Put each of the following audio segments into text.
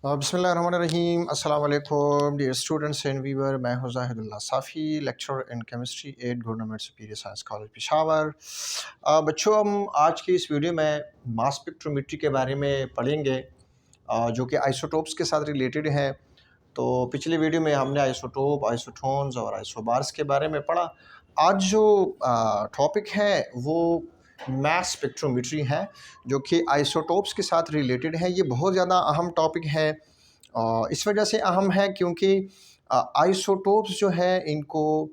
बिस्मिल्लाहिर्रहमानिर्रहीम अस्सलाम वालेकुम डियर स्टूडेंट्स एंड व्यूअर। मैं हूं Zahidullah Safi, lecturer in chemistry at government superior science college Peshawar. बच्चों, हम आज की इस वीडियो में मास स्पेक्ट्रोमेट्री के बारे में पढ़ेंगे, जो कि आइसोटोप्स के साथ रिलेटेड है। तो पिछले वीडियो में हमने आइसोटोप, आइसोटोन्स और आइसोबार्स के बारे में पढ़ा। आज जो टॉपिक है वो मास स्पेक्ट्रोमेट्री है, जो कि आइसोटोप्स के साथ रिलेटेड है। ये बहुत ज़्यादा अहम टॉपिक है। इस वजह से अहम है क्योंकि आइसोटोप्स जो है इनको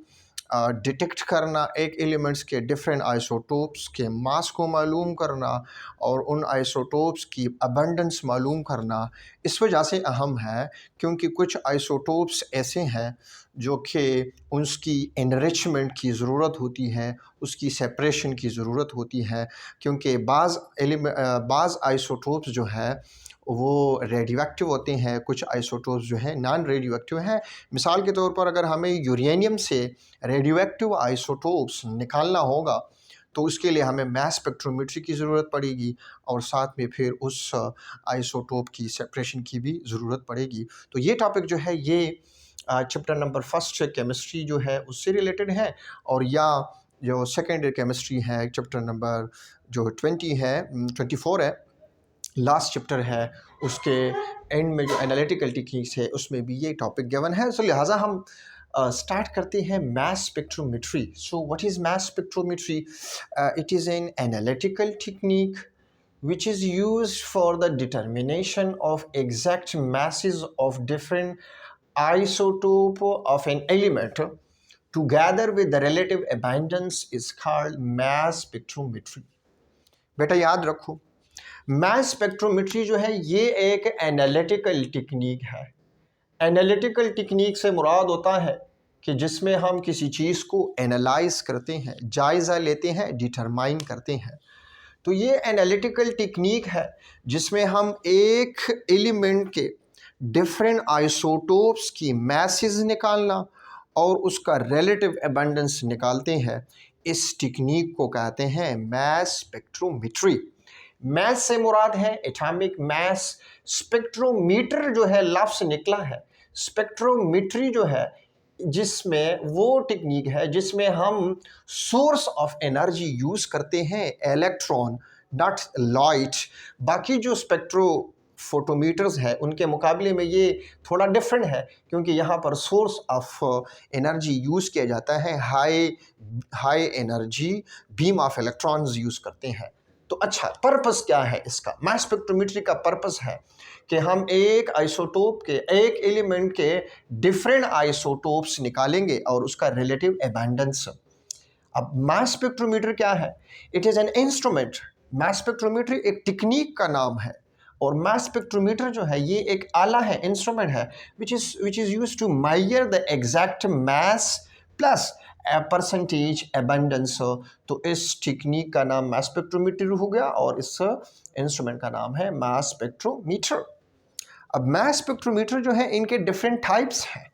डिटेक्ट करना, एक एलिमेंट्स के डिफरेंट आइसोटोप्स के मास को मालूम करना और उन आइसोटोप्स की अबंडेंस मालूम करना इस वजह से अहम है क्योंकि कुछ आइसोटोप्स ऐसे हैं जो कि उसकी एनरिचमेंट की ज़रूरत होती है, उसकी सेपरेशन की ज़रूरत होती है, क्योंकि बाज़ आइसोटोप्स जो है वो रेडियो एक्टिव होते हैं, कुछ आइसोटोप्स जो हैं नॉन रेडियो एक्टिव हैं। मिसाल के तौर पर अगर हमें यूरेनियम से रेडियो एक्टिव आइसोटोप्स निकालना होगा तो उसके लिए हमें मास स्पेक्ट्रोमेट्री की ज़रूरत पड़ेगी और साथ में फिर उस आइसोटोप की सेपरेशन की भी ज़रूरत पड़ेगी। तो ये टॉपिक जो है ये चैप्टर नंबर फर्स्ट केमिस्ट्री जो है उससे रिलेटेड है, और या जो सेकेंड केमिस्ट्री है चैप्टर नंबर जो 24 है, लास्ट चैप्टर है, उसके एंड में जो एनालिटिकल टेक्निक्स है उसमें भी ये टॉपिक गिवन है। सो लिहाजा हम स्टार्ट करते हैं mass spectrometry. So what is mass spectrometry? It is an analytical technique which is used for the determination of exact masses of different isotope of an element together with the relative abundance is called mass spectrometry। बेटा याद रखो, mass spectrometry जो है ये एक analytical technique है। Analytical technique से मुराद होता है कि जिसमें हम किसी चीज़ को एनालाइज करते हैं, जायज़ा लेते हैं, डिटरमाइन करते हैं। तो ये एनालिटिकल टेक्निक है जिसमें हम एक एलिमेंट के डिफरेंट आइसोटोप्स की मैसेज निकालना और उसका रिलेटिव अबंडेंस निकालते हैं। इस टेक्निक को कहते हैं मास स्पेक्ट्रोमेट्री। मैथ से मुराद है एटॉमिक मास। स्पेक्ट्रोमीटर जो है लफ्ज़ निकला है, स्पेक्ट्रोमेट्री जो है जिसमें वो टेक्निक है जिसमें हम सोर्स ऑफ एनर्जी यूज़ करते हैं, इलेक्ट्रॉन नॉट लाइट। बाकी जो स्पेक्ट्रो फोटोमीटर्स है उनके मुकाबले में ये थोड़ा डिफरेंट है क्योंकि यहाँ पर सोर्स ऑफ एनर्जी यूज़ किया जाता है, high energy beam of electrons use करते हैं। तो अच्छा, पर्पस क्या है इसका? मास स्पेक्ट्रोमेट्री का पर्पस है कि हम एक आइसोटोप के, एक एलिमेंट के डिफरेंट आइसोटोप्स निकालेंगे और उसका रिलेटिव अबंडेंस। अब मास स्पेक्ट्रोमीटर क्या है? It is an instrument. Mass spectrometry एक टेक्निक का नाम है और मास स्पेक्ट्रोमीटर जो है ये एक आला है, इंस्ट्रूमेंट है which is used to measure the exact mass plus percentage abundance. तो इस टेक्निक का नाम मास स्पेक्ट्रोमीटर हो गया और इस इंस्ट्रूमेंट का नाम है मास स्पेक्ट्रोमीटर। अब मास स्पेक्ट्रोमीटर जो है इनके डिफरेंट टाइप्स हैं,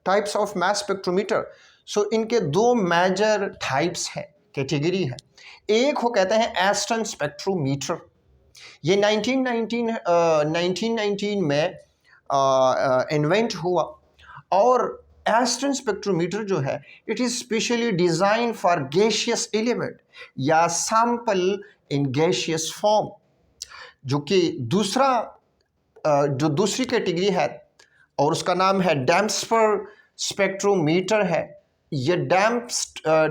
टाइप्स ऑफ मास स्पेक्ट्रोमीटर। सो इनके दो मेजर टाइप्स हैं, कैटेगरी है। एक हो कहते हैं एस्टन स्पेक्ट्रोमीटर। ये 1919 में इन्वेंट हुआ और एस्टन स्पेक्ट्रोमीटर जो है it is specially design for gaseous element या सैंपल इन गैसियस फॉर्म। जो कि जो दूसरी कैटेगरी है और उसका नाम है डैम्स्टर स्पेक्ट्रोमीटर है। ये डैम्स्टर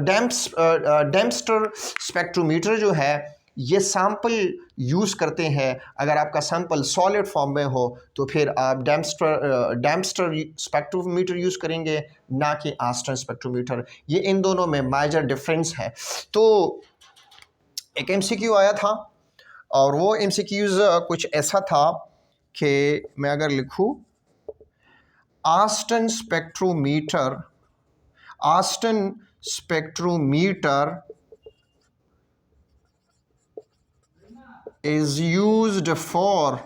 स्पेक्ट्रोमीटर जो है ये सैंपल यूज़ करते हैं। अगर आपका सैंपल सॉलिड फॉर्म में हो तो फिर आप डैम्स्टर स्पेक्ट्रोमीटर यूज़ करेंगे, ना कि एस्टन स्पेक्ट्रोमीटर। ये इन दोनों में मेजर डिफरेंस है। तो एक एमसीक्यू आया था और वो एमसीक्यूज़ कुछ ऐसा था कि मैं अगर लिखूँ Aston spectrometer is used for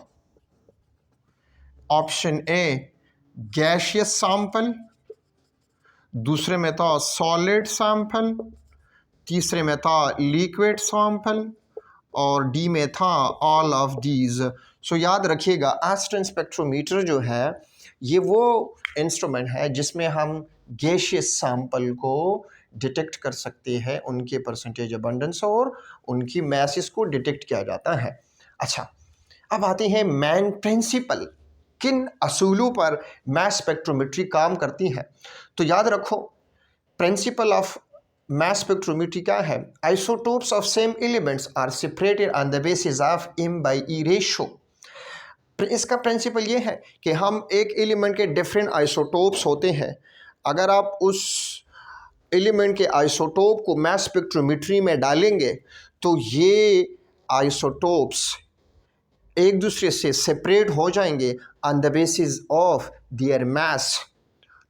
option A gaseous sample, दूसरे में था सॉलिड सैंपल, तीसरे में था लिक्विड सैंपल और डी में था ऑल ऑफ दीज। सो याद रखिएगा, एस्टन स्पेक्ट्रोमीटर जो है ये वो इंस्ट्रूमेंट है जिसमें हम गैशियस सैंपल को डिटेक्ट कर सकते हैं, उनके परसेंटेज अबंडेंस और उनकी मैसेस को डिटेक्ट किया जाता है। अच्छा, अब आते हैं मेन प्रिंसिपल, किन असूलों पर मास स्पेक्ट्रोमेट्री काम करती है। तो याद रखो, प्रिंसिपल ऑफ मास स्पेक्ट्रोमेट्री क्या है? Isotopes of same elements are separated on the basis of m/e ratio. इसका प्रिंसिपल ये है कि हम एक एलिमेंट के डिफरेंट आइसोटोप्स होते हैं, अगर आप उस एलिमेंट के आइसोटोप को मास स्पेक्ट्रोमेट्री में डालेंगे तो ये आइसोटोप्स एक दूसरे से सेपरेट हो जाएंगे on the basis of their mass,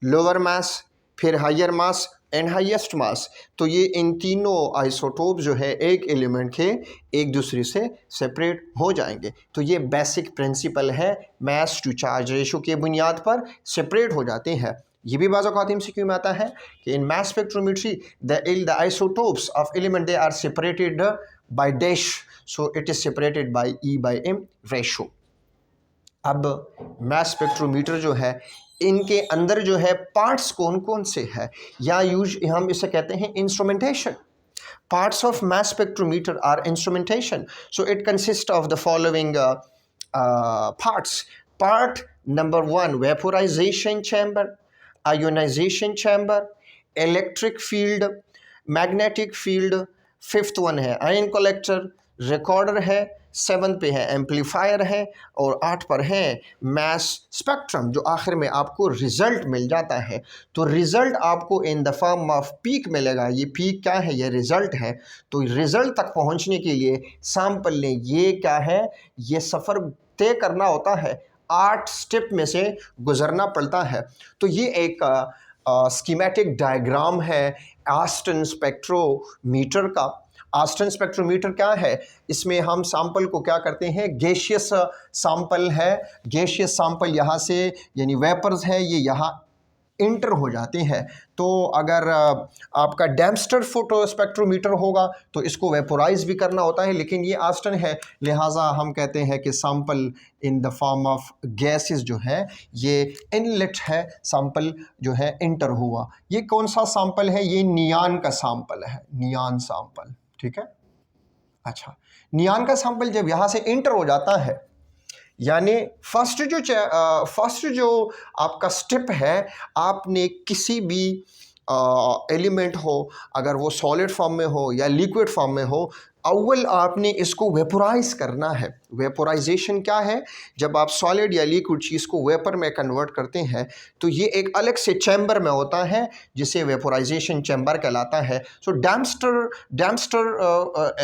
lower mass, फिर higher mass and highest mass. तो ये इन तीनों आइसोटोप जो है एक एलिमेंट के एक दूसरे से सेपरेट हो जाएंगे। तो ये बेसिक प्रिंसिपल है, मास टू चार्ज रेशो के बुनियाद पर सेपरेट हो जाते हैं। ये भी बाज़ औक़ात MCQ में आता है कि in mass spectrometry the isotopes of element they are separated by dash, so it is separated by E/M ratio. अब मास स्पेक्ट्रोमीटर जो है इनके अंदर जो है पार्ट्स कौन कौन से हैं, या हम इसे कहते हैं instrumentation. Parts of mass spectrometer are instrumentation. So it consists of the following parts. Part number 1, vaporization chamber, ionization chamber, electric field, magnetic field. 5th one है ion collector, recorder है, 7th पे है एम्पलीफायर है, और 8 पर है mass spectrum, जो आखिर में आपको रिज़ल्ट मिल जाता है। तो रिज़ल्ट आपको in the form off peak मिलेगा। ये पीक क्या है? ये रिज़ल्ट है। तो रिज़ल्ट तक पहुंचने के लिए सैंपल ने ये क्या है, ये सफ़र तय करना होता है, 8 स्टेप में से गुजरना पड़ता है। तो ये एक स्कीमेटिक डायग्राम है एस्टन स्पेक्ट्रोमीटर का। एस्टन स्पेक्ट्रोमीटर क्या है? इसमें हम सैंपल को क्या करते हैं, गैशियस सैंपल है, गैशियस सैंपल यहाँ से यानी वेपर्स है, ये यहाँ इंटर हो जाते हैं। तो अगर आपका डैम्स्टर फोटो स्पेक्ट्रोमीटर होगा तो इसको वेपोराइज भी करना होता है, लेकिन ये एस्टन है, लिहाजा हम कहते हैं कि sample in the form of gases जो है ये इनलेट है, सैंपल जो है इंटर हुआ। ये कौन सा सैंपल है? ये नियान का सैंपल है, नियान सैंपल, ठीक है। अच्छा, नियान का सैंपल जब यहाँ से इंटर हो जाता है, यानी फर्स्ट जो आपका स्टेप है, आपने किसी भी एलिमेंट हो, अगर वो सॉलिड फॉर्म में हो या लिक्विड फॉर्म में हो, अव्वल आपने इसको वेपोराइज करना है। वेपोराइजेशन क्या है? जब आप सॉलिड या लिक्विड चीज़ को वेपर में कन्वर्ट करते हैं तो ये एक अलग से चैम्बर में होता है जिसे वेपोराइजेशन चैम्बर कहलाता है। सो डैम्स्टर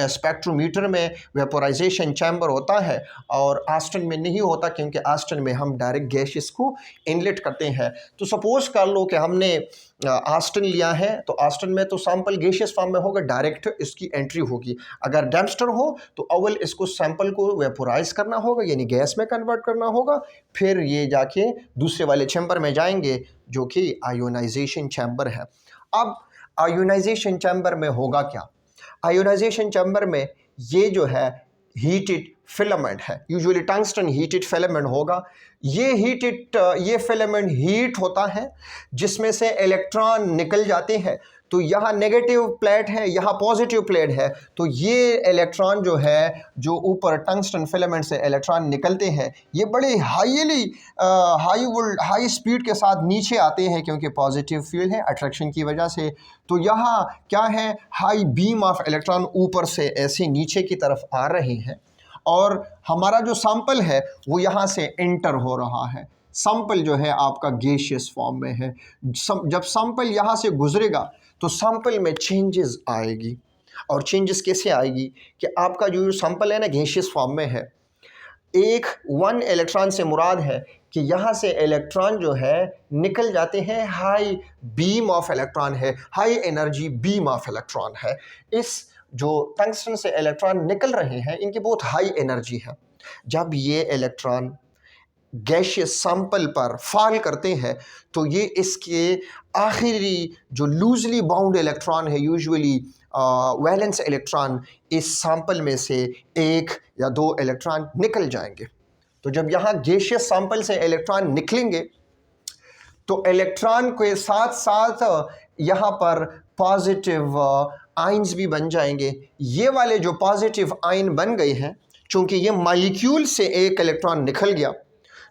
स्पेक्ट्रोमीटर में वेपोराइजेशन चैम्बर होता है और एस्टन में नहीं होता, क्योंकि एस्टन में हम डायरेक्ट गैसेस को इनलेट करते हैं। तो सपोज कर लो कि हमने एस्टन लिया है, तो एस्टन में तो सैंपल गैसियस फॉर्म में होगा, डायरेक्ट इसकी एंट्री होगी। अगर डैम्स्टर हो तो अव्वल इसको सैंपल को वेपोराइज करना होगा, यानी गैस में कन्वर्ट करना होगा, फिर ये जाके दूसरे वाले चैम्बर में जाएंगे जो कि आयोनाइजेशन चैम्बर है। अब आयोनाइजेशन चैम्बर में होगा क्या? आयोनाइजेशन चैम्बर में ये जो है हीटेड फिलामेंट है, यूजुअली टंगस्टन हीटेड फिलामेंट होगा। ये फिलामेंट हीट होता है जिसमें से इलेक्ट्रॉन निकल जाते हैं। तो यहाँ नेगेटिव प्लेट है, यहाँ पॉजिटिव प्लेट है, तो ये इलेक्ट्रॉन जो है, जो ऊपर टंगस्टन फिलामेंट से इलेक्ट्रॉन निकलते हैं, ये बड़े हाई स्पीड के साथ नीचे आते हैं, क्योंकि पॉजिटिव फील्ड है अट्रैक्शन की वजह से। तो यहाँ क्या है, हाई बीम ऑफ इलेक्ट्रॉन ऊपर से ऐसे नीचे की तरफ आ रहे हैं, और हमारा जो सैंपल है वो यहाँ से एंटर हो रहा है। सैंपल जो है आपका गैसियस फॉर्म में है। जब सैंपल यहाँ से गुजरेगा तो सैंपल में चेंजेस आएगी, और चेंजेस कैसे आएगी कि आपका जो सैंपल है ना गैसियस फॉर्म में है, 1 इलेक्ट्रॉन से मुराद है कि यहाँ से इलेक्ट्रॉन जो है निकल जाते हैं, हाई बीम ऑफ इलेक्ट्रॉन है, high energy beam of electron है। इस जो टंगस्टन से इलेक्ट्रॉन निकल रहे हैं इनकी बहुत हाई एनर्जी है। जब ये इलेक्ट्रॉन गैसियस सैंपल पर फॉल करते हैं तो ये इसके आखिरी जो लूजली बाउंड इलेक्ट्रॉन है, यूजुअली वैलेंस इलेक्ट्रॉन, इस सैंपल में से 1 या 2 इलेक्ट्रॉन निकल जाएंगे। तो जब यहाँ गैसियस सैंपल से इलेक्ट्रॉन निकलेंगे तो इलेक्ट्रॉन के साथ साथ यहाँ पर पॉजिटिव आयंस भी बन जाएंगे। ये वाले जो पॉजिटिव आयन बन गए हैं, चूँकि ये मॉलिक्यूल से एक इलेक्ट्रॉन निकल गया,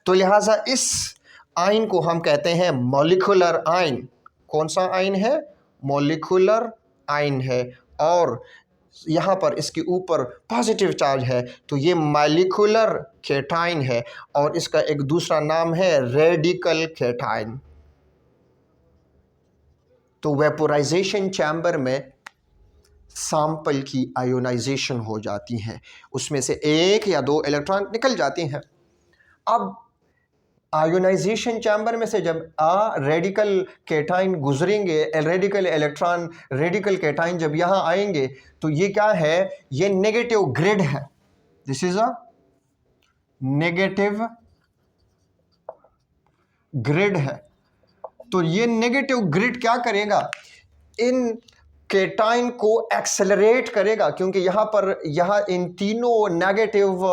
तो लिहाजा इस आयन को हम कहते हैं मॉलिक्यूलर आयन। कौन सा आयन है? मॉलिक्यूलर आयन है। और यहाँ पर इसके ऊपर पॉजिटिव चार्ज है, तो ये मॉलिक्यूलर केटाइन है और इसका एक दूसरा नाम है रेडिकल केटाइन। तो वेपोराइजेशन चैम्बर में सैंपल की आयोनाइजेशन हो जाती है, उसमें से एक या दो इलेक्ट्रॉन निकल जाते हैं। अब आयोनाइजेशन चैम्बर में से जब रेडिकल केटाइन गुजरेंगे, रेडिकल इलेक्ट्रॉन, रेडिकल केटाइन जब यहाँ आएंगे, तो ये क्या है? ये नेगेटिव ग्रिड है। This is a negative grid है। तो ये नेगेटिव ग्रिड क्या करेगा? इन केटाइन को एक्सेलरेट करेगा, क्योंकि यहाँ इन तीनों नेगेटिव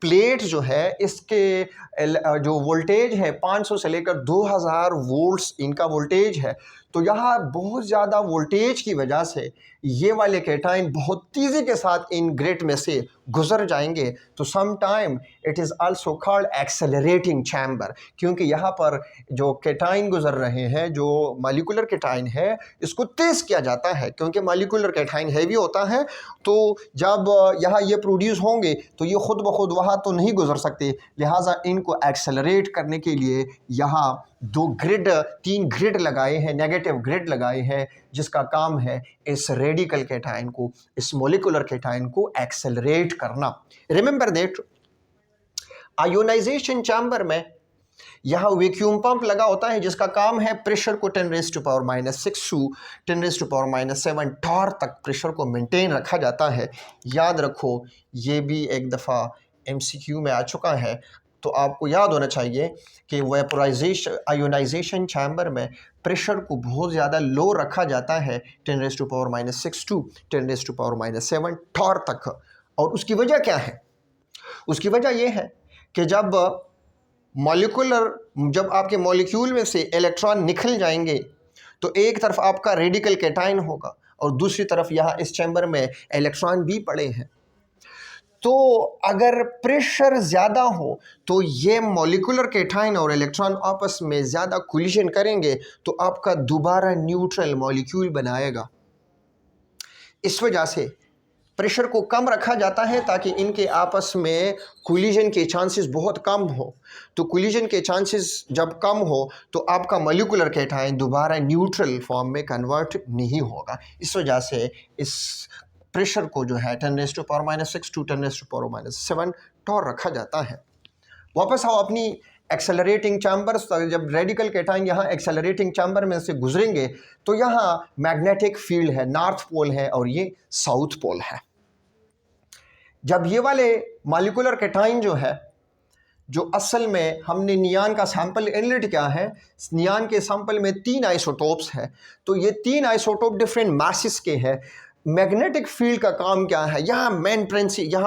प्लेट जो है, इसके जो वोल्टेज है 500 से लेकर 2000 वोल्ट्स इनका वोल्टेज है। तो यहाँ बहुत ज़्यादा वोल्टेज की वजह से ये वाले केटाइन बहुत तेज़ी के साथ इन ग्रिड में से गुजर जाएंगे। तो some time it is also called accelerating chamber, क्योंकि यहाँ पर जो केटाइन गुजर रहे हैं, जो मॉलिक्यूलर केटाइन है, इसको तेज़ किया जाता है, क्योंकि मॉलिक्यूलर केटाइन हैवी होता है। तो जब यहाँ ये प्रोड्यूस होंगे तो ये खुद ब खुद वहाँ तो नहीं गुजर सकते, लिहाजा इनको एक्सेलरेट करने के लिए यहाँ तीन ग्रिड लगाए हैं, नेगेटिव ग्रिड लगाए हैं, जिसका काम है इस रेडिकल केटाइन को, इस मॉलिक्यूलर केटाइन को एक्सेलरेट करना। रिमेंबर दैट आयोनाइजेशन चैम्बर में यहाँ वैक्यूम पंप लगा होता है, जिसका काम है प्रेशर को 10⁻⁻⁶ टू 10⁻⁷ टॉर तक प्रेशर को मेंटेन रखा जाता है। याद रखो, ये भी एक दफ़ा MCQ में आ चुका है, तो आपको याद होना चाहिए कि आयोनाइजेशन चैम्बर में प्रेशर को बहुत ज़्यादा लो रखा जाता है, 10⁻⁶ टू 10⁻⁷ टॉर तक। और उसकी वजह क्या है? उसकी वजह यह है कि जब आपके मॉलिक्यूल में से इलेक्ट्रॉन निकल जाएंगे, तो एक तरफ आपका रेडिकल केटाइन होगा और दूसरी तरफ यहाँ इस चैम्बर में इलेक्ट्रॉन भी पड़े हैं। तो अगर प्रेशर ज़्यादा हो तो ये मॉलिक्यूलर केटाइन और इलेक्ट्रॉन आपस में ज़्यादा कोलिजन करेंगे, तो आपका दोबारा न्यूट्रल मॉलिक्यूल बनाएगा। इस वजह से प्रेशर को कम रखा जाता है, ताकि इनके आपस में कोलिजन के चांसेस बहुत कम हो। तो कोलिजन के चांसेस जब कम हो तो आपका मॉलिक्यूलर केटाइन दोबारा न्यूट्रल फॉर्म में कन्वर्ट नहीं होगा। इस वजह से इस प्रेशर को जो है 10⁻⁶ टू 10⁻⁷ टॉर रखा जाता है। वापस आओ अपनी एक्सेलरेटिंग चैम्बर्स। जब रेडिकल केटाइन यहाँ एक्सेलरेटिंग चैम्बर में से गुजरेंगे, तो यहाँ मैग्नेटिक फील्ड है, नॉर्थ पोल है और ये साउथ पोल है। जब ये वाले मॉलिक्यूलर केटाइन जो है, जो असल में हमने नियान का सैंपल इनलेट किया है, नियान के सैंपल में 3 आइसोटोप्स है, तो ये 3 आइसोटोप डिफरेंट मासेस के हैं। मैग्नेटिक फील्ड का काम क्या है? यहाँ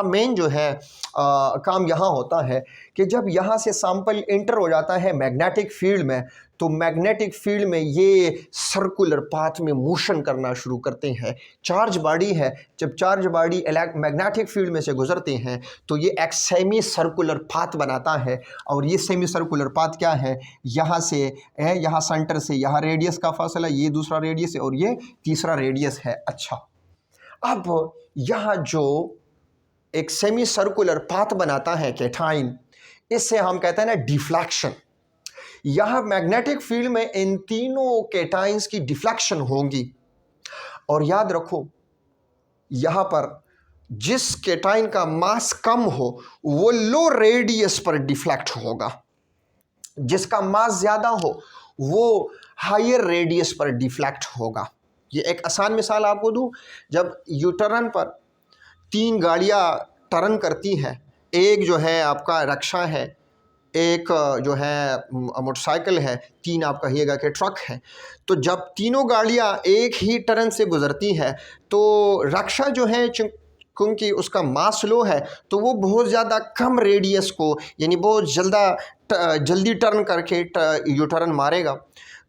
मेन जो है काम यहाँ होता है कि जब यहाँ से सैंपल इंटर हो जाता है मैग्नेटिक फील्ड में, तो मैग्नेटिक फील्ड में ये सर्कुलर पाथ में मोशन करना शुरू करते हैं। चार्ज बॉडी है, जब चार्ज बॉडी मैग्नेटिक फील्ड में से गुजरते हैं तो ये एक सेमी सर्कुलर पाथ बनाता है। और ये सेमी सर्कुलर पाथ क्या है? यहाँ से यहाँ सेंटर से यहाँ रेडियस का फासला, ये दूसरा रेडियस है और ये तीसरा रेडियस है। अच्छा, अब यहाँ जो एक सेमी सर्कुलर पाथ बनाता है केटाइन, इससे हम कहते हैं ना डिफ्लेक्शन। यहाँ मैग्नेटिक फील्ड में इन तीनों केटाइंस की डिफ्लेक्शन होगी। और याद रखो, यहाँ पर जिस केटाइन का मास कम हो वो लो रेडियस पर डिफ्लेक्ट होगा, जिसका मास ज़्यादा हो वो हायर रेडियस पर डिफ्लेक्ट होगा। ये एक आसान मिसाल आपको दूँ। जब यूटर्न पर 3 गाड़ियाँ टर्न करती हैं, एक जो है आपका रक्षा है, एक जो है मोटरसाइकिल है, 3 आप कहिएगा कि ट्रक है, तो जब तीनों गाड़ियाँ एक ही टर्न से गुज़रती हैं तो रक्षा जो है क्योंकि उसका मास लो है तो वो बहुत ज़्यादा कम रेडियस को यानी बहुत जल्दी टर्न करके यू टर्न मारेगा।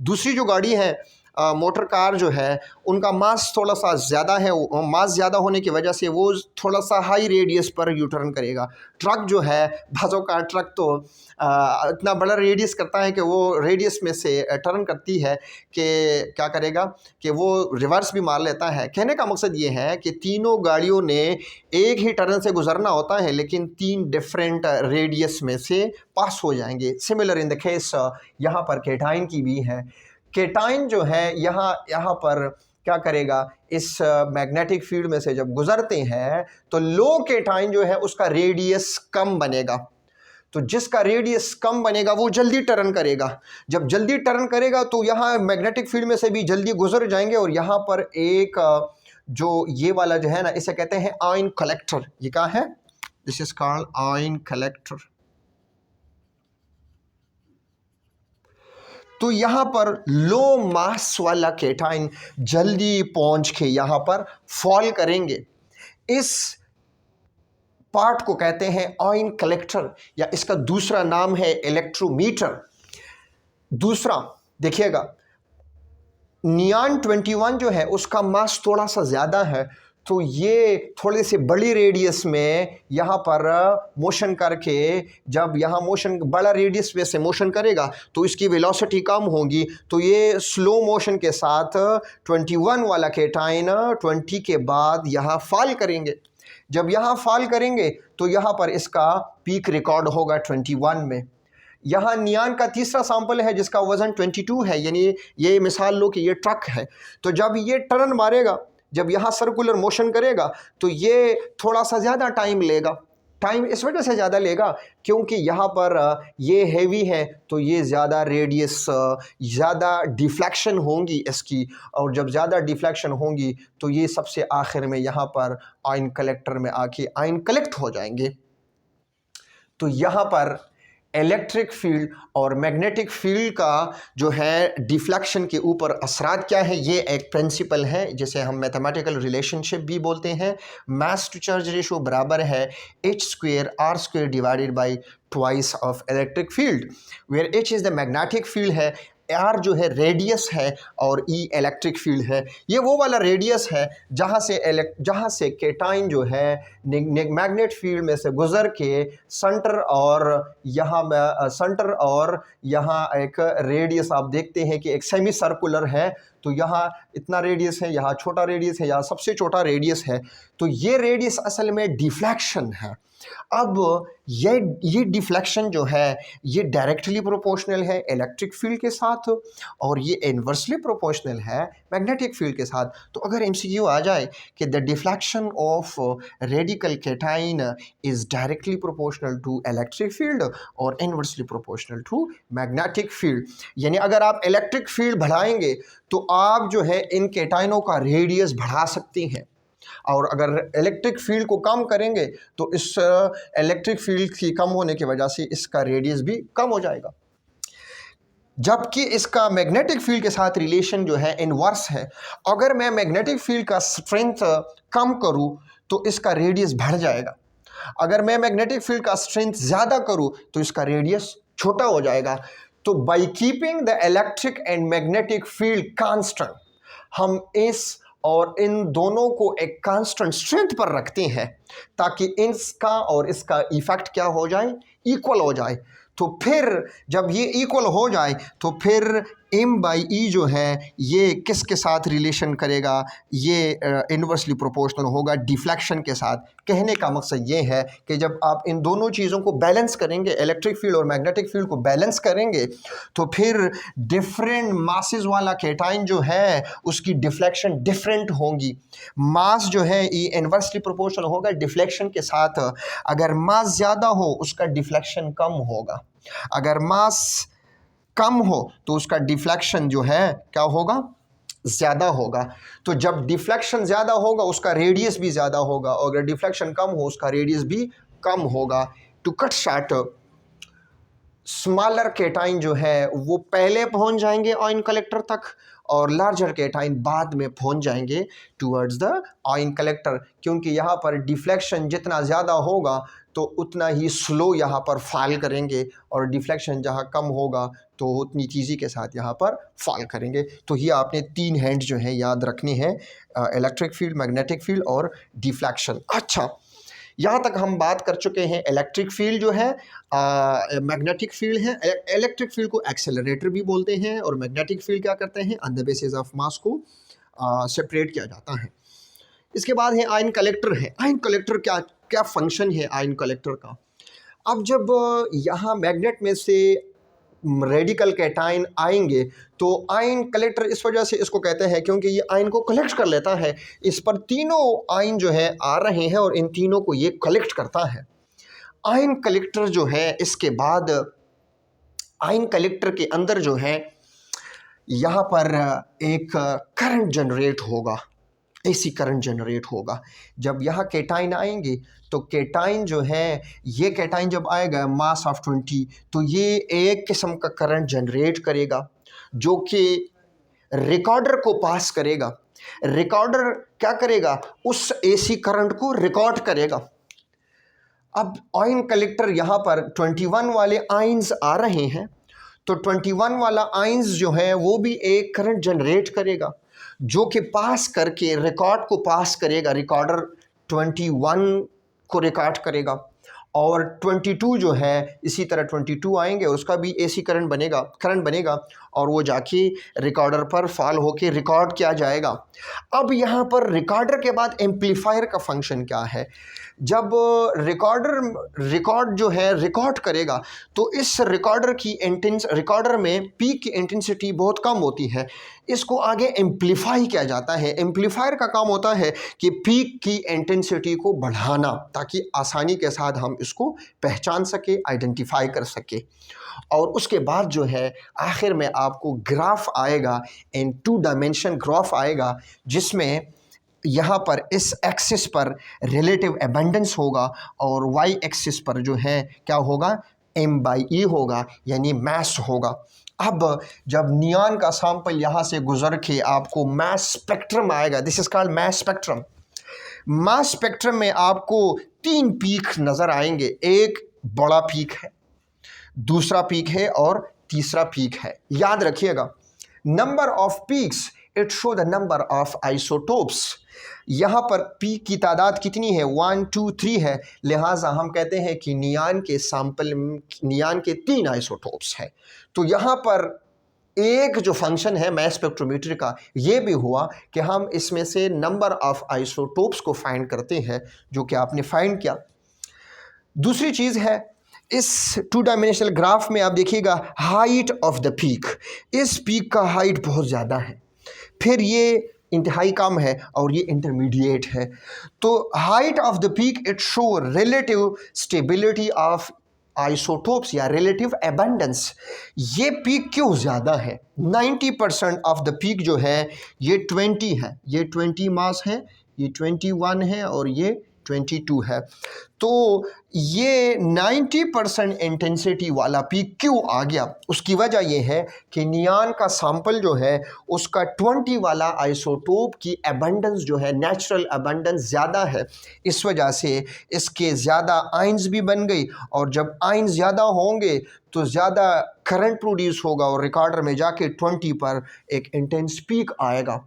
दूसरी जो गाड़ी है मोटर कार जो है उनका मास थोड़ा सा ज़्यादा है, मास ज़्यादा होने की वजह से वो थोड़ा सा हाई रेडियस पर यू टर्न करेगा। ट्रक जो है बाज़ों का ट्रक तो इतना बड़ा रेडियस करता है कि वो रेडियस में से टर्न करती है कि क्या करेगा कि वो रिवर्स भी मार लेता है। कहने का मकसद ये है कि तीनों गाड़ियों ने एक ही टर्न से गुजरना होता है लेकिन 3 डिफरेंट रेडियस में से पास हो जाएंगे। सिमिलर इन द केस यहाँ पर केटाइन की भी है। केटाइन जो है यहाँ पर क्या करेगा, इस मैग्नेटिक फील्ड में से जब गुजरते हैं तो लो केटाइन जो है उसका रेडियस कम बनेगा। तो जिसका रेडियस कम बनेगा वो जल्दी टर्न करेगा। जब जल्दी टर्न करेगा तो यहाँ मैग्नेटिक फील्ड में से भी जल्दी गुजर जाएंगे और यहाँ पर एक जो ये वाला जो है ना इसे कहते हैं आयन कलेक्टर। ये क्या है? This is called ion collector. तो यहाँ पर लो मास वाला केटाइन जल्दी पहुँच के यहाँ पर फॉल करेंगे। इस पार्ट को कहते हैं आयन कलेक्टर या इसका दूसरा नाम है इलेक्ट्रोमीटर। दूसरा देखिएगा, नियॉन 21 जो है उसका मास थोड़ा सा ज़्यादा है तो ये थोड़े से बड़ी रेडियस में यहाँ पर मोशन करके, जब यहाँ मोशन बड़ा रेडियस में से मोशन करेगा तो इसकी वेलोसिटी कम होगी तो ये स्लो मोशन के साथ 21 वाला केटाइन 20 के बाद यहाँ फॉल करेंगे। जब यहाँ फॉल करेंगे तो यहाँ पर इसका पीक रिकॉर्ड होगा 21 में। यहाँ नियॉन का तीसरा सैंपल है जिसका वज़न 22 है, यानी ये मिसाल लो कि ये ट्रक है। तो जब ये टर्न मारेगा, जब यहाँ सर्कुलर मोशन करेगा तो ये थोड़ा सा ज़्यादा टाइम लेगा। टाइम इस वजह से ज़्यादा लेगा क्योंकि यहाँ पर ये हैवी है तो ये ज़्यादा रेडियस, ज़्यादा डिफ्लेक्शन होंगी इसकी, और जब ज़्यादा डिफ्लेक्शन होंगी तो ये सबसे आखिर में यहाँ पर आयन कलेक्टर में आके आयन कलेक्ट हो जाएंगे। तो यहाँ पर इलेक्ट्रिक फील्ड और मैग्नेटिक फील्ड का जो है डिफ्लेक्शन के ऊपर असरात क्या है, ये एक प्रिंसिपल है जिसे हम मैथमेटिकल रिलेशनशिप भी बोलते हैं। मास टू चार्ज रेशो बराबर है h² divided by twice of electric field, where h is the magnetic field है, R जो है रेडियस है और E इलेक्ट्रिक फील्ड है। ये वो वाला रेडियस है जहाँ से केटाइन जो है मैग्नेट फील्ड में से गुज़र के सेंटर और यहाँ एक रेडियस आप देखते हैं कि एक सेमी सर्कुलर है। तो यहाँ इतना रेडियस है, यहाँ छोटा रेडियस है, यहाँ सबसे छोटा रेडियस है। तो ये रेडियस असल में डिफ्लेक्शन है। अब ये डिफ्लेक्शन जो है ये डायरेक्टली प्रोपोर्शनल है इलेक्ट्रिक फील्ड के साथ और ये इन्वर्सली प्रोपोर्शनल है मैग्नेटिक फील्ड के साथ। तो अगर एमसीक्यू आ जाए कि the deflection of radical cation is directly proportional to electric field और inversely proportional to magnetic field, यानी अगर आप इलेक्ट्रिक फील्ड बढ़ाएंगे तो आप जो है इन केटाइनों का रेडियस बढ़ा सकते हैं, और अगर इलेक्ट्रिक फील्ड को कम करेंगे तो इस इलेक्ट्रिक फील्ड की कम होने की वजह से इसका रेडियस भी कम हो जाएगा। जबकि इसका मैग्नेटिक फील्ड के साथ रिलेशन जो है इनवर्स है। अगर मैं मैग्नेटिक फील्ड का स्ट्रेंथ कम करूं तो इसका रेडियस बढ़ जाएगा, अगर मैं मैग्नेटिक फील्ड का स्ट्रेंथ ज़्यादा करूं तो इसका रेडियस छोटा हो जाएगा। तो by keeping the electric and magnetic field constant, हम इस और इन दोनों को एक कांस्टेंट स्ट्रेंथ पर रखते हैं ताकि इसका और इसका इफेक्ट क्या हो जाए, इक्वल हो जाए। तो फिर जब ये इक्वल हो जाए तो फिर m/e जो है ये किसके साथ रिलेशन करेगा, ये इन्वर्सली प्रोपोर्शनल होगा डिफ्लेक्शन के साथ। कहने का मकसद ये है कि जब आप इन दोनों चीज़ों को बैलेंस करेंगे, इलेक्ट्रिक फील्ड और मैग्नेटिक फील्ड को बैलेंस करेंगे, तो फिर डिफरेंट मासेस वाला केटाइन जो है उसकी डिफ्लेक्शन डिफरेंट होंगी। मास जो है ये इन्वर्सली प्रोपोर्शनल होगा डिफ्लेक्शन के साथ। अगर मास ज़्यादा हो उसका डिफ्लेक्शन कम होगा, अगर मास कम हो तो उसका डिफ्लेक्शन जो है क्या होगा, ज़्यादा होगा। तो जब डिफ्लेक्शन ज़्यादा होगा उसका रेडियस भी ज़्यादा होगा, और अगर डिफ्लेक्शन कम हो उसका रेडियस भी कम होगा। To cut short, smaller cation जो है वो पहले पहुंच जाएंगे आयन कलेक्टर तक और लार्जर कैटाइन बाद में पहुंच जाएंगे टूवर्ड्स द आयन कलेक्टर, क्योंकि यहाँ पर डिफ्लेक्शन जितना ज़्यादा होगा तो उतना ही स्लो यहाँ पर फॉल करेंगे, और डिफ्लेक्शन जहाँ कम होगा तो उतनी तेज़ी के साथ यहाँ पर फॉल करेंगे। तो ये आपने 3 हैंड जो है याद रखने हैं, इलेक्ट्रिक फील्ड, मैग्नेटिक फील्ड और डिफ्लेक्शन। अच्छा, यहाँ तक हम बात कर चुके हैं इलेक्ट्रिक फील्ड जो है, मैग्नेटिक फील्ड है। इलेक्ट्रिक फील्ड को एक्सेलरेटर भी बोलते हैं, और मैग्नेटिक फील्ड क्या करते हैं, on the basis of mass को सेपरेट किया जाता है। इसके बाद है आयन कलेक्टर है। आयन कलेक्टर क्या क्या फंक्शन है आयन कलेक्टर का? अब जब यहाँ मैग्नेट में से रेडिकल कैटाइन आएंगे तो आयन कलेक्टर इस वजह से इसको कहते हैं क्योंकि ये आयन को कलेक्ट कर लेता है। इस पर तीनों आयन जो है आ रहे हैं और इन तीनों को ये कलेक्ट करता है। आयन कलेक्टर जो है, इसके बाद आयन कलेक्टर के अंदर जो है यहाँ पर एक करंट जनरेट होगा, एसी करंट जनरेट होगा। जब यहाँ कैटाइन आएंगे तो कैटाइन जो है, ये कैटाइन जब आएगा मास ऑफ 20, तो ये एक किस्म का करंट जनरेट करेगा जो कि रिकॉर्डर को पास करेगा। रिकॉर्डर क्या करेगा, उस एसी करंट को रिकॉर्ड करेगा। अब आयन कलेक्टर यहाँ पर 21 वाले आयंस आ रहे हैं, तो 21 वाला आयंस जो है वो भी एक करंट जनरेट करेगा जो कि पास करके रिकॉर्ड को पास करेगा, रिकॉर्डर 21 को रिकॉर्ड करेगा। और 22 जो है, इसी तरह 22 आएंगे, उसका भी एसी करंट बनेगा और वो जाके रिकॉर्डर पर फॉल होके रिकॉर्ड किया जाएगा। अब यहाँ पर रिकॉर्डर के बाद एम्पलीफायर का फंक्शन क्या है? जब रिकॉर्ड जो है रिकॉर्ड करेगा तो इस रिकॉर्डर में पीक की इंटेंसिटी बहुत कम होती है, इसको आगे एम्पलीफाई किया जाता है। एम्पलीफायर का काम होता है कि पीक की इंटेंसिटी को बढ़ाना ताकि आसानी के साथ हम इसको पहचान सके, आइडेंटिफाई कर सके। और उसके बाद जो है आखिर में आपको ग्राफ आएगा, इन 2 डायमेंशन ग्राफ आएगा, जिसमें यहाँ पर इस एक्सिस पर रिलेटिव एबंडेंस होगा और वाई एक्सिस पर जो है क्या होगा, m/e होगा, यानी मैस होगा। अब जब नियॉन का सैंपल यहाँ से गुजर के आपको मास स्पेक्ट्रम आएगा, this is called mass spectrum. Mass spectrum में आपको 3 पीक नज़र आएंगे, एक बड़ा पीक है, दूसरा पीक है और तीसरा पीक है। याद रखिएगा, number of peaks it show the number of isotopes. यहाँ पर पीक की तादाद कितनी है, 1 2 3 है, लिहाजा हम कहते हैं कि नियॉन के सैंपल, नियॉन के 3 आइसोटोप्स हैं। तो यहाँ पर एक जो फंक्शन है मास स्पेक्ट्रोमीटर का, ये भी हुआ कि हम इसमें से नंबर ऑफ आइसोटोप्स को फाइंड करते हैं, जो कि आपने फाइंड किया। दूसरी चीज़ है, इस 2 डायमेंशनल ग्राफ में आप देखिएगा हाइट ऑफ द पीक, इस पीक का हाइट बहुत ज़्यादा है, फिर ये इंतहाई कम है और ये इंटरमीडिएट है। तो height of the peak it show relative stability of isotopes या रिलेटिव एबंडेंस। ये पीक क्यों ज़्यादा है? 90% ऑफ द पीक जो है ये 20 है, ये 20 मास है, ये 21 है और ये 22 है। तो ये 90% इंटेंसिटी वाला पीक क्यों आ गया? उसकी वजह यह है कि नियॉन का सैंपल जो है उसका 20 वाला आइसोटोप की एबंडेंस जो है, नेचुरल एबंडेंस ज़्यादा है, इस वजह से इसके ज़्यादा आयंस भी बन गई, और जब आयंस ज़्यादा होंगे तो ज़्यादा करंट प्रोड्यूस होगा और रिकॉर्डर में जाके 20 पर एक इंटेंस पीक आएगा।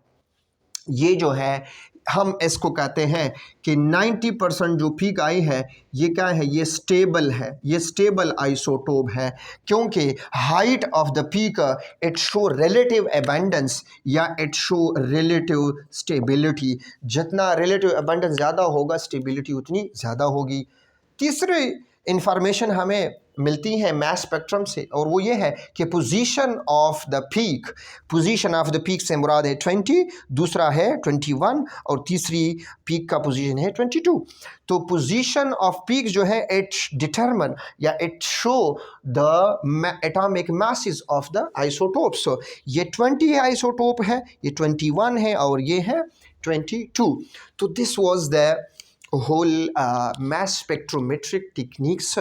ये जो है हम इसको कहते हैं कि 90% जो पीक आई है ये क्या है, ये स्टेबल है, ये स्टेबल आइसोटोप है, क्योंकि height of the peak it show relative abundance या इट शो रिलेटिव स्टेबिलिटी। जितना रिलेटिव एबंडेंस ज़्यादा होगा, स्टेबिलिटी उतनी ज़्यादा होगी। तीसरी इंफॉर्मेशन हमें मिलती है मास स्पेक्ट्रम से, और वो ये है कि पोजीशन ऑफ द पीक से मुराद है 20, दूसरा है 21 और तीसरी पीक का पोजीशन है 22। तो पोजीशन ऑफ पीक जो है इट डिटरमिन या it show the atomic masses of the isotopes. ये 20 आइसोटोप है, ये 21 है और ये है 22। तो this was the whole mass spectrometric techniques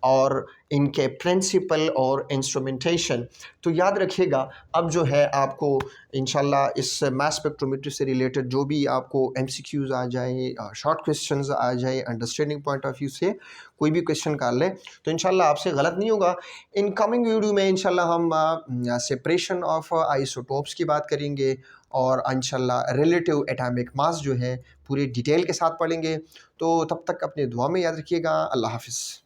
और इनके प्रिंसिपल और इंस्ट्रूमेंटेशन। तो याद रखिएगा, अब जो है आपको इंशाल्लाह इस मास स्पेक्ट्रोमेट्री से रिलेटेड जो भी आपको एमसीक्यूज आ जाए, शॉर्ट क्वेश्चंस आ जाए, अंडरस्टैंडिंग पॉइंट ऑफ व्यू से कोई भी क्वेश्चन कर ले तो इंशाल्लाह आपसे गलत नहीं होगा। इन कमिंग वीडियो में इंशाल्लाह हम सेपरेशन ऑफ आइसोटोप्स की बात करेंगे और इंशाल्लाह रिलेटिव एटॉमिक मास जो है पूरे डिटेल के साथ पढ़ेंगे। तो तब तक अपने दुआ में याद रखिएगा। अल्लाह हाफिज़।